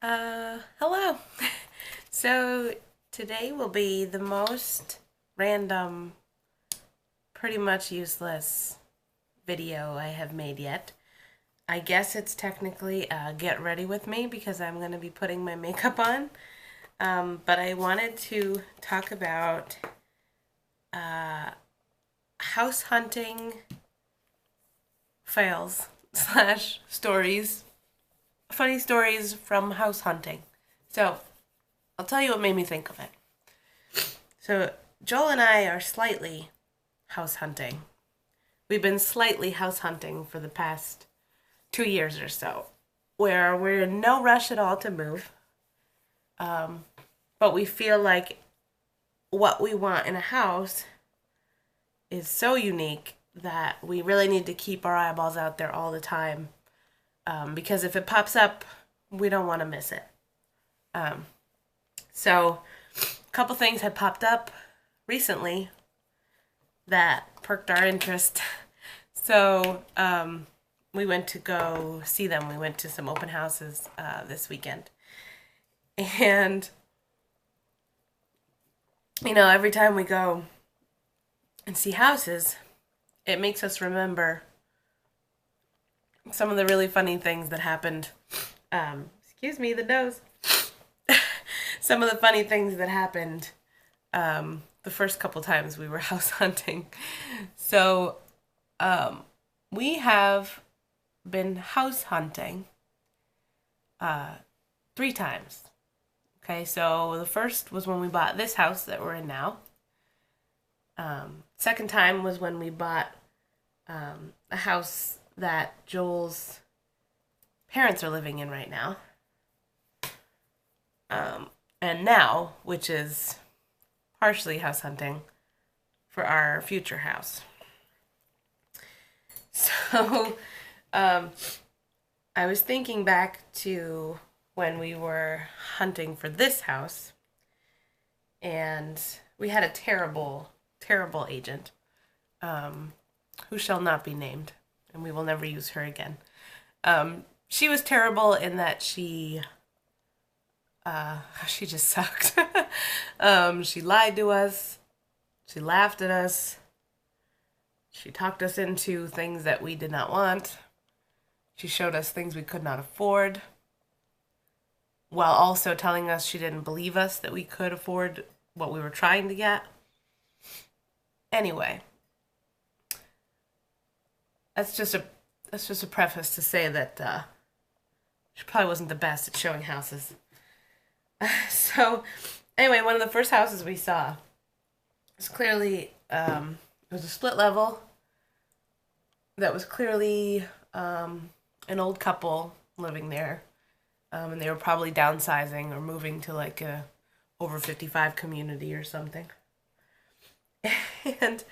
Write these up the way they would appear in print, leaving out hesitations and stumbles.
Hello. So today will be the most random, pretty much useless video I have made yet. I guess it's technically get ready with me because I'm going to be putting my makeup on. But I wanted to talk about house hunting fails slash stories, funny stories from house hunting. So I'll tell you what made me think of it. So Joel and I are slightly house hunting. We've been slightly house hunting for the past 2 years or so, where we're in no rush at all to move. But we feel like what we want in a house is so unique that we really need to keep our eyeballs out there all the time. Because if it pops up, we don't want to miss it. So a couple things had popped up recently that perked our interest. So we went to go see them. We went to some open houses this weekend. And, every time we go and see houses, it makes us remember some of the really funny things that happened. Excuse me, the nose. Some of the funny things that happened the first couple times we were house hunting. So we have been house hunting 3 times. Okay, so the first was when we bought this house that we're in now. Second time was when we bought a house that Joel's parents are living in right now. And now, which is partially house hunting for our future house. So, I was thinking back to when we were hunting for this house, and we had a terrible, terrible agent, who shall not be named, and we will never use her again. She was terrible in that she just sucked. She lied to us. She laughed at us. She talked us into things that we did not want. She showed us things we could not afford, while also telling us she didn't believe us that we could afford what we were trying to get. Anyway, that's just a preface to say that she probably wasn't the best at showing houses. So, anyway, one of the first houses we saw was clearly it was a split level that was clearly an old couple living there, and they were probably downsizing or moving to like a over 55 community or something. And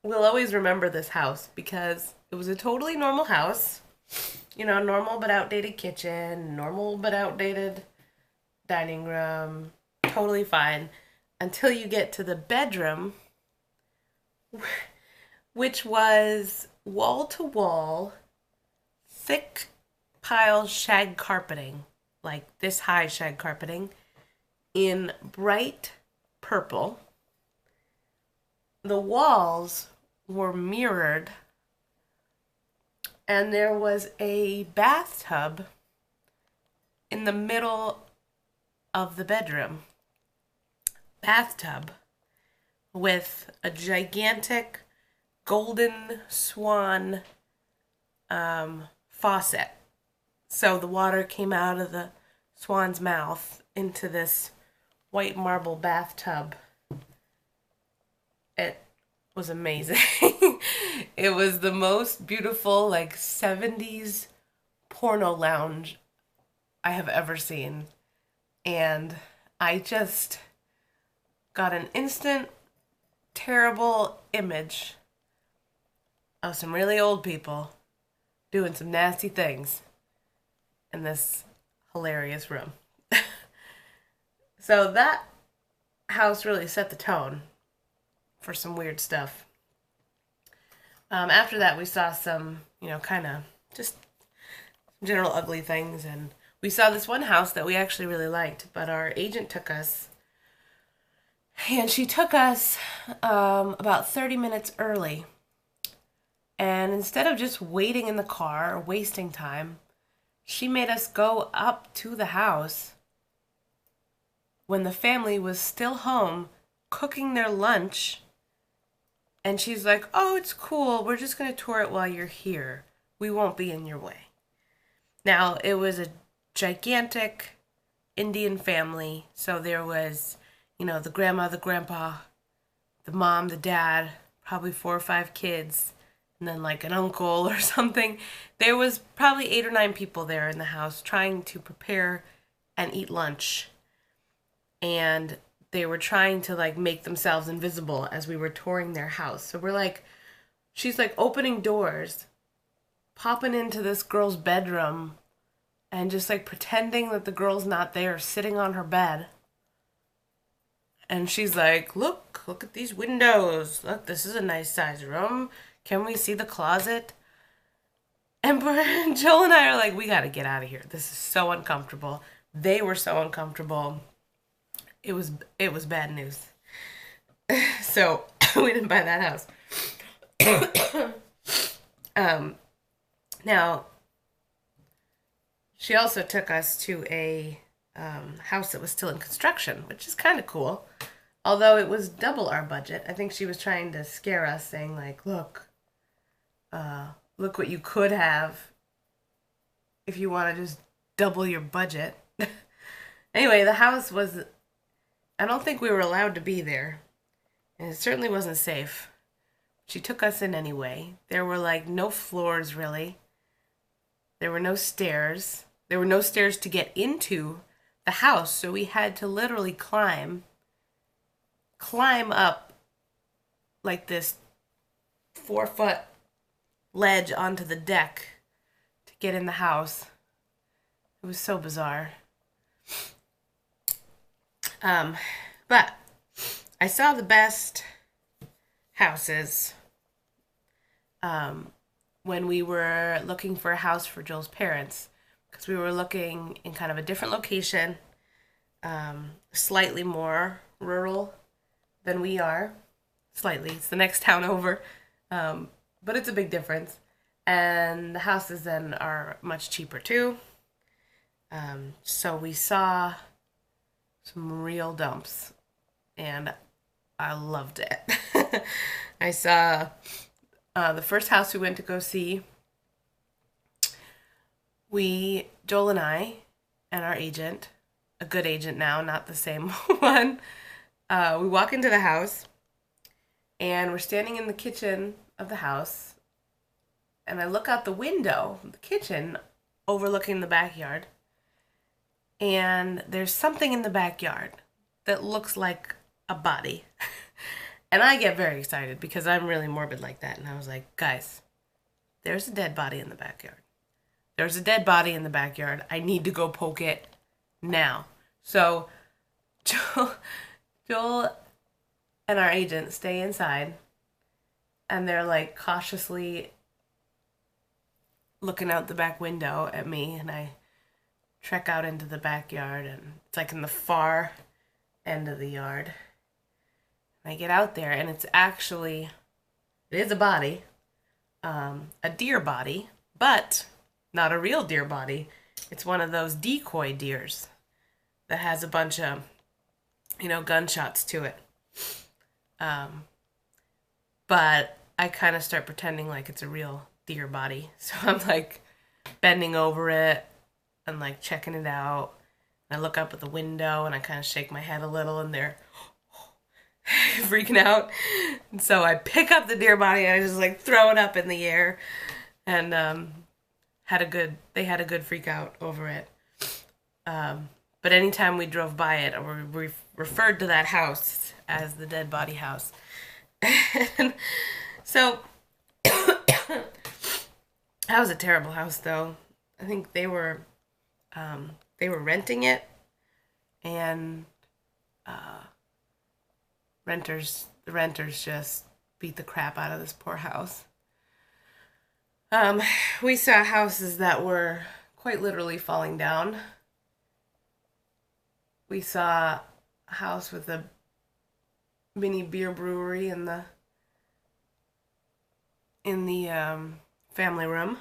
we'll always remember this house because it was a totally normal house. Normal but outdated kitchen, normal but outdated dining room, totally fine until you get to the bedroom, which was wall to wall, thick pile shag carpeting, like this high shag carpeting, in bright purple. The walls were mirrored, and there was a bathtub in the middle of the bedroom. Bathtub with a gigantic golden swan faucet. So the water came out of the swan's mouth into this white marble bathtub. It was amazing. It was the most beautiful, like 70s porno lounge I have ever seen. And I just got an instant terrible image of some really old people doing some nasty things in this hilarious room. So that house really set the tone for some weird stuff. After that, we saw some, kind of just general ugly things, and we saw this one house that we actually really liked, but our agent took us, and she took us about 30 minutes early. And instead of just waiting in the car or wasting time, she made us go up to the house when the family was still home cooking their lunch. And she's like, "Oh, it's cool. We're just going to tour it while you're here. We won't be in your way." Now, it was a gigantic Indian family. So there was, the grandma, the grandpa, the mom, the dad, probably 4 or 5 kids, and then like an uncle or something. There was probably 8 or 9 people there in the house trying to prepare and eat lunch. And they were trying to like make themselves invisible as we were touring their house. So she's like opening doors, popping into this girl's bedroom, and just like pretending that the girl's not there, sitting on her bed. And she's like, look at these windows. Look, this is a nice size room. Can we see the closet? And Joel and I are like, we got to get out of here. This is so uncomfortable. They were so uncomfortable. It was bad news. So we didn't buy that house. Now, she also took us to a house that was still in construction, which is kind of cool. Although it was double our budget. I think she was trying to scare us, saying like, look what you could have if you want to just double your budget. Anyway, the house was, I don't think we were allowed to be there. And it certainly wasn't safe. She took us in anyway. There were like no floors really. There were no stairs. There were no stairs to get into the house. So we had to literally climb up like this 4-foot ledge onto the deck to get in the house. It was so bizarre. But I saw the best houses when we were looking for a house for Joel's parents, because we were looking in kind of a different location, slightly more rural than we are. Slightly. It's the next town over. But it's a big difference. And the houses then are much cheaper too. So we saw some real dumps, and I loved it. I saw the first house we went to go see. Joel and I, and our agent, a good agent now, not the same one, we walk into the house, and we're standing in the kitchen of the house, and I look out the window of the kitchen overlooking the backyard, and there's something in the backyard that looks like a body. And I get very excited because I'm really morbid like that. And I was like, guys, there's a dead body in the backyard. There's a dead body in the backyard. I need to go poke it now. So Joel and our agent stay inside, and they're like cautiously looking out the back window at me, and I trek out into the backyard, and it's like in the far end of the yard. And I get out there, and it is a body, a deer body, but not a real deer body. It's one of those decoy deers that has a bunch of, gunshots to it. But I kind of start pretending like it's a real deer body. So I'm like bending over it and like checking it out. And I look up at the window and I kind of shake my head a little, and they're freaking out. And so I pick up the deer body and I just like throw it up in the air, and they had a good freak out over it. But anytime we drove by it, or we referred to that house as the dead body house. And so that was a terrible house, though. I think they were renting it, and the renters just beat the crap out of this poor house. We saw houses that were quite literally falling down. We saw a house with a mini beer brewery in the family room.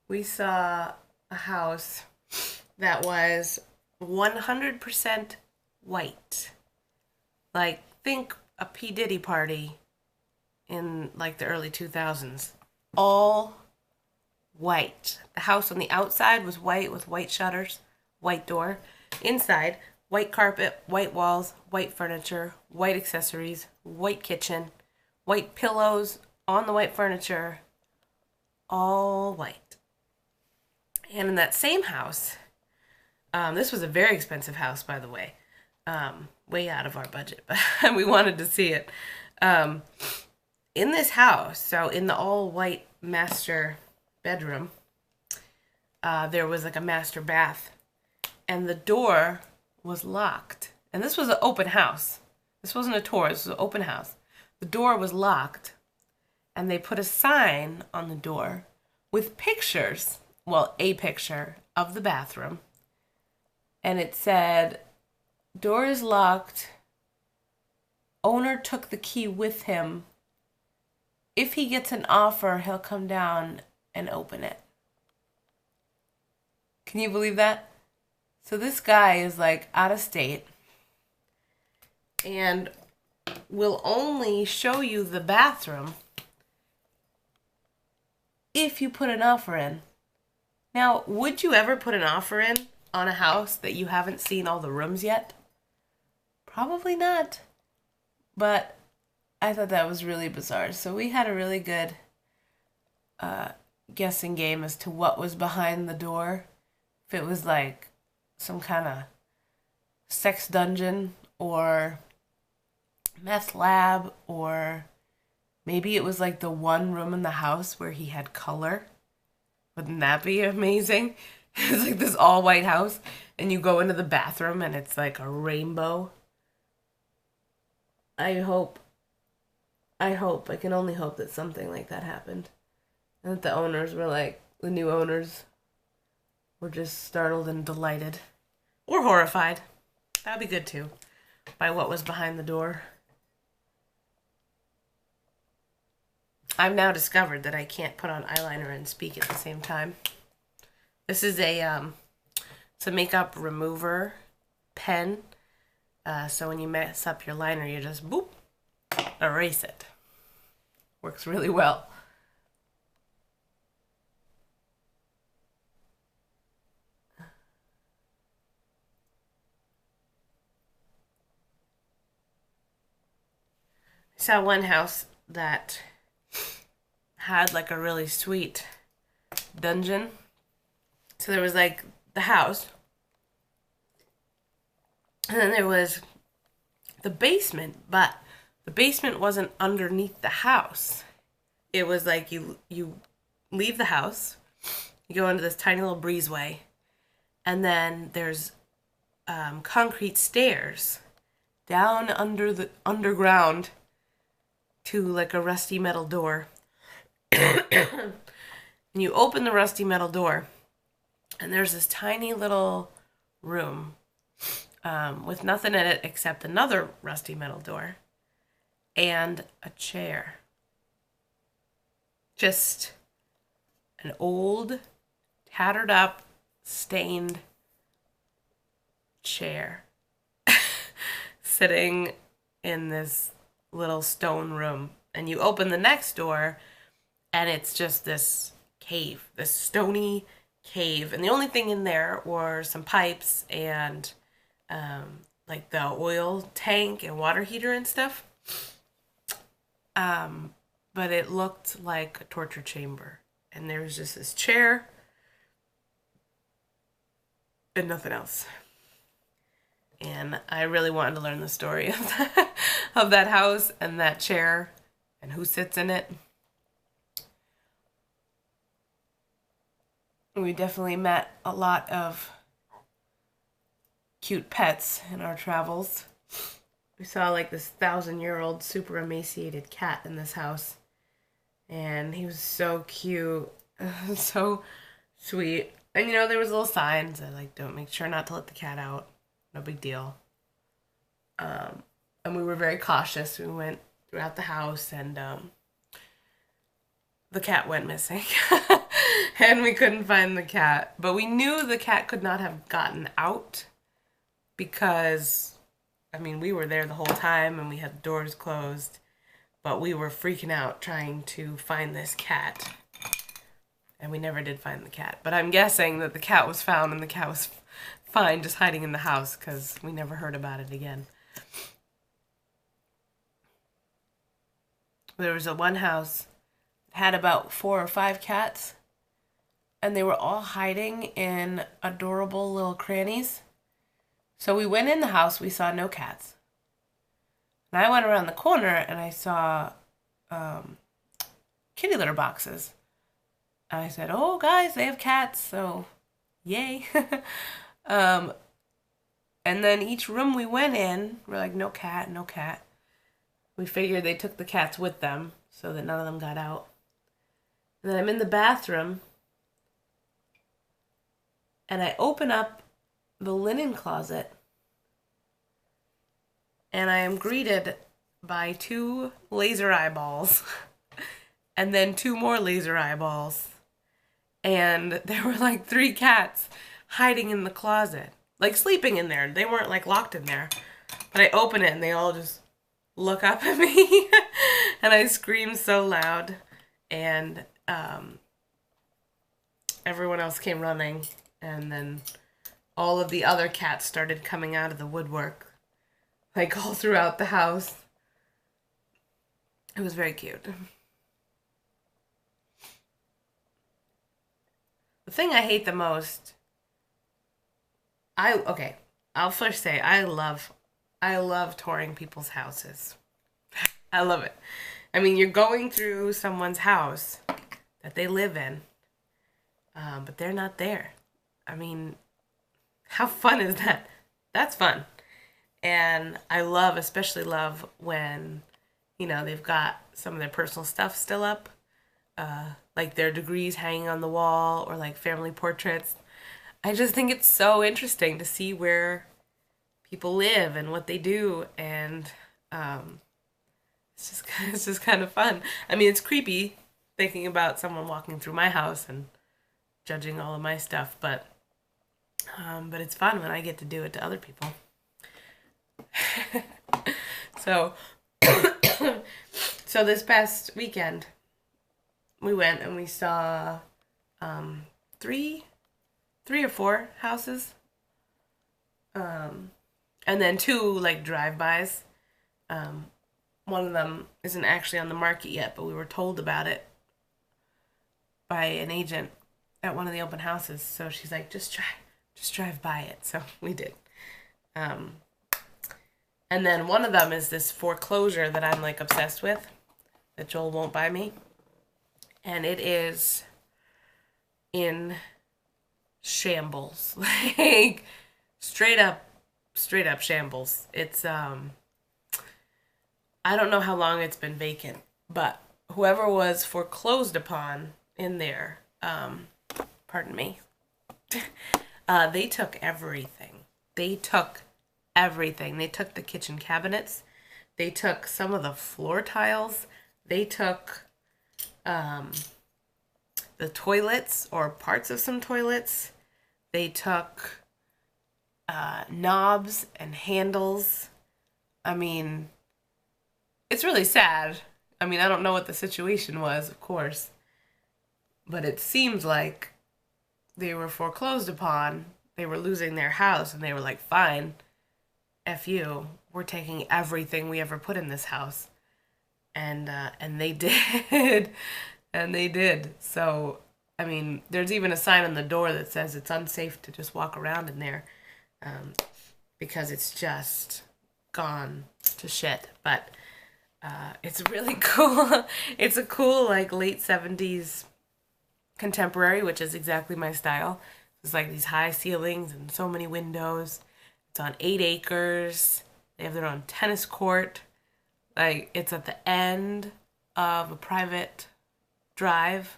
We saw a house that was 100% white. Like, think a P. Diddy party in like the early 2000s. All white. The house on the outside was white with white shutters, white door. Inside, white carpet, white walls, white furniture, white accessories, white kitchen, white pillows on the white furniture, all white. And in that same house, this was a very expensive house, by the way, way out of our budget, but we wanted to see it. In this house, so in the all-white master bedroom, there was like a master bath, and the door was locked. And this was an open house. This wasn't a tour, this was an open house. The door was locked, and they put a sign on the door with pictures, well, a picture of the bathroom, and it said, "Door is locked. Owner took the key with him. If he gets an offer, he'll come down and open it." Can you believe that? So this guy is like out of state and will only show you the bathroom if you put an offer in. Now, would you ever put an offer in on a house that you haven't seen all the rooms yet? Probably not. But I thought that was really bizarre. So we had a really good guessing game as to what was behind the door. If it was like some kind of sex dungeon or meth lab, or maybe it was like the one room in the house where he had color. Wouldn't that be amazing? It's like this all white house and you go into the bathroom and it's like a rainbow. I can only hope that something like that happened. And that the owners were like, the new owners were just startled and delighted. Or horrified. That'd be good too. By what was behind the door. I've now discovered that I can't put on eyeliner and speak at the same time. This is it's a makeup remover pen. So when you mess up your liner, you just boop, erase it. Works really well. I saw one house that had like a really sweet dungeon. So there was like the house, and then there was the basement, but the basement wasn't underneath the house. It was like you leave the house, you go into this tiny little breezeway, and then there's concrete stairs down under the underground to like a rusty metal door. And you open the rusty metal door, and there's this tiny little room with nothing in it except another rusty metal door and a chair. Just an old, tattered up, stained chair sitting in this little stone room. And you open the next door, and it's just this cave, this stony cave. And the only thing in there were some pipes and like the oil tank and water heater and stuff. But it looked like a torture chamber. And there was just this chair and nothing else. And I really wanted to learn the story of that house and that chair and who sits in it. We definitely met a lot of cute pets in our travels. We saw like this 1,000-year-old super emaciated cat in this house. And he was so cute. So sweet. And you know, there was little signs that like, don't make sure not to let the cat out. No big deal. Um, and we were very cautious. We went throughout the house, and the cat went missing. And we couldn't find the cat. But we knew the cat could not have gotten out because, I mean, we were there the whole time and we had the doors closed. But we were freaking out trying to find this cat. And we never did find the cat. But I'm guessing that the cat was found and the cat was fine just hiding in the house because we never heard about it again. There was one house that had about 4 or 5 cats, and they were all hiding in adorable little crannies. So we went in the house, we saw no cats. And I went around the corner and I saw kitty litter boxes. And I said, oh, guys, they have cats, so yay. And then each room we went in, we're like, no cat, no cat. We figured they took the cats with them so that none of them got out. And then I'm in the bathroom and I open up the linen closet and I am greeted by 2 laser eyeballs and then 2 more laser eyeballs. And there were like 3 cats hiding in the closet, like sleeping in there. They weren't like locked in there. But I open it and they all just look up at me and I scream so loud, and everyone else came running, and then all of the other cats started coming out of the woodwork, like all throughout the house. It was very cute. The thing I hate the most, I'll first say I love touring people's houses. I love it. I mean, you're going through someone's house that they live in, but they're not there. I mean, how fun is that? That's fun. And I especially love when, you know, they've got some of their personal stuff still up, like their degrees hanging on the wall or like family portraits. I just think it's so interesting to see where people live and what they do, and it's just kind of fun. I mean, it's creepy thinking about someone walking through my house and judging all of my stuff, but it's fun when I get to do it to other people. So so this past weekend we went and we saw 3 or 4 houses, and then 2 like drive-bys. One of them isn't actually on the market yet, but we were told about it by an agent at one of the open houses. So she's like, just drive by it. So we did. And then one of them is this foreclosure that I'm like obsessed with, that Joel won't buy me. And it is in shambles. Like straight up shambles. It's I don't know how long it's been vacant, but whoever was foreclosed upon in there, pardon me, they took everything. They took everything. They took the kitchen cabinets. They took some of the floor tiles. They took the toilets or parts of some toilets. They took knobs and handles. I mean, it's really sad. I mean, I don't know what the situation was, of course, but it seems like they were foreclosed upon. They were losing their house, and they were like, fine, F you, we're taking everything we ever put in this house. And they did. And they did. So, I mean, there's even a sign on the door that says it's unsafe to just walk around in there, because it's just gone to shit. But it's really cool. It's a cool, like, late 70s contemporary, which is exactly my style. It's like these high ceilings and so many windows. It's on 8 acres. They have their own tennis court. Like, it's at the end of a private drive.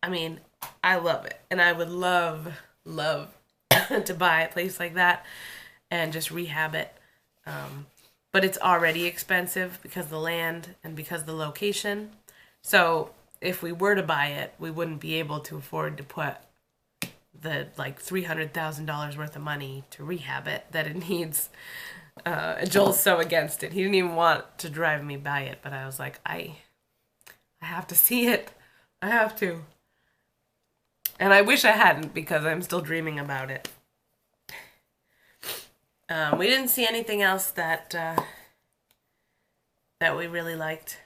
I mean, I love it. And I would love to buy a place like that and just rehab it. But it's already expensive because of the land and because of the location. So if we were to buy it, we wouldn't be able to afford to put the like $300,000 worth of money to rehab it that it needs. Joel's so against it. He didn't even want to drive me by it, but I was like, I have to see it. I have to. And I wish I hadn't because I'm still dreaming about it. We didn't see anything else that we really liked.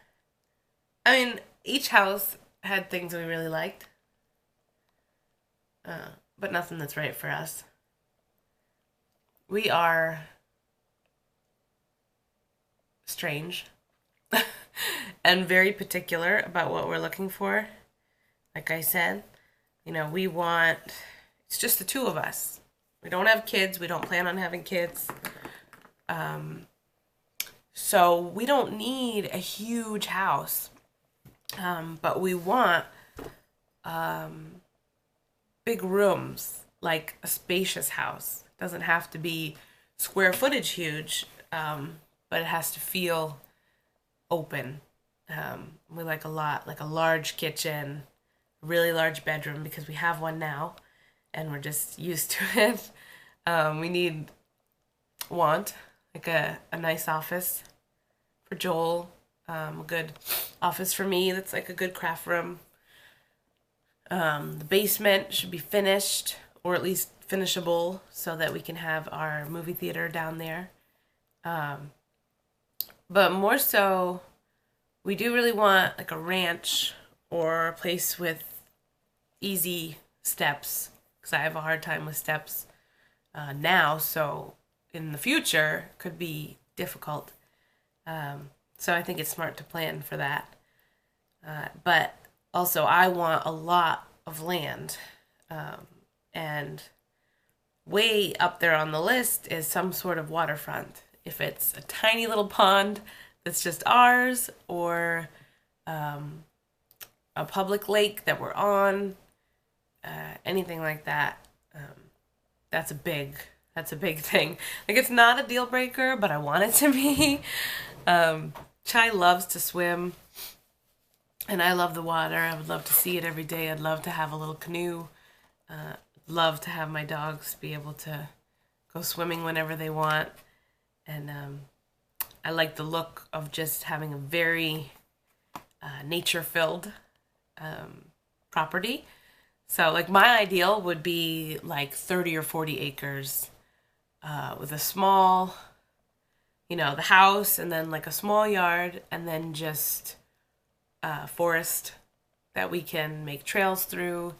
I mean, each house had things we really liked, but nothing that's right for us. We are strange and very particular about what we're looking for. Like I said, we want, it's just the two of us. We don't have kids. We don't plan on having kids. So we don't need a huge house. But we want big rooms, like a spacious house. It doesn't have to be square footage huge, but it has to feel open. We like a large kitchen, a really large bedroom because we have one now and we're just used to it. We want like a nice office for Joel, a good office for me that's like a good craft room. The basement should be finished, or at least finishable, so that we can have our movie theater down there. But more so, we do really want like a ranch or a place with easy steps, because I have a hard time with steps now, so in the future could be difficult. So I think it's smart to plan for that. But also, I want a lot of land. And way up there on the list is some sort of waterfront. If it's a tiny little pond that's just ours, or a public lake that we're on, anything like that, that's a big thing. Like, it's not a deal breaker, but I want it to be. Chai loves to swim, and I love the water. I would love to see it every day. I'd love to have a little canoe. Love to have my dogs be able to go swimming whenever they want. And I like the look of just having a very nature-filled property. So, like, my ideal would be like 30 or 40 acres with a small, the house, and then like a small yard, and then just forest that we can make trails through,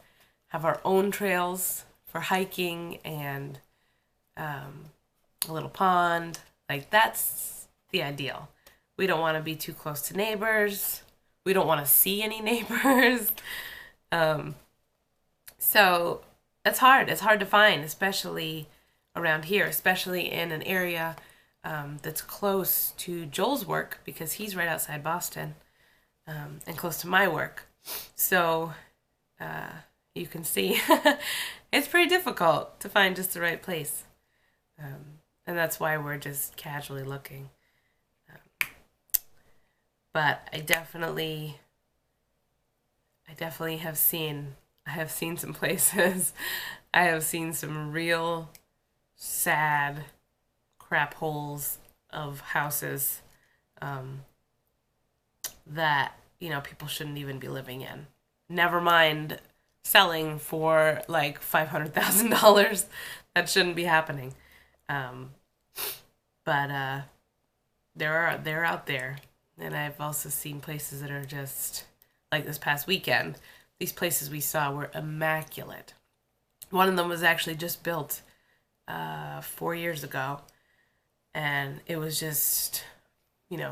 have our own trails for hiking, and a little pond. Like, that's the ideal. We don't want to be too close to neighbors. We don't want to see any neighbors. So it's hard. It's hard to find, especially around here, especially in an area that's close to Joel's work, because he's right outside Boston, and close to my work. So you can see it's pretty difficult to find just the right place. And that's why we're just casually looking. But I definitely have seen some places. I have seen some real sad crap holes of houses that, people shouldn't even be living in. Never mind selling for like $500,000. That shouldn't be happening. But they're out there. And I've also seen places that are just like this past weekend. These places we saw were immaculate. One of them was actually just built 4 years ago. And it was just,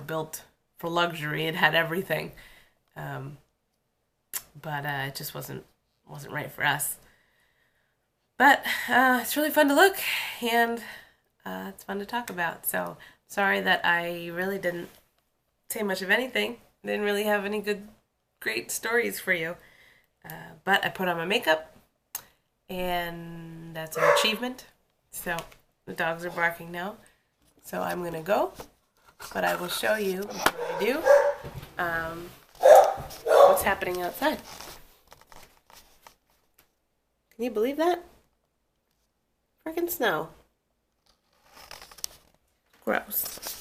built for luxury. It had everything. But it just wasn't right for us. But it's really fun to look, and it's fun to talk about. So sorry that I really didn't say much of anything. Didn't really have any great stories for you. But I put on my makeup, and that's an achievement. So the dogs are barking now. So I'm going to go, but I will show you before I do what's happening outside. Can you believe that? Freaking snow. Gross.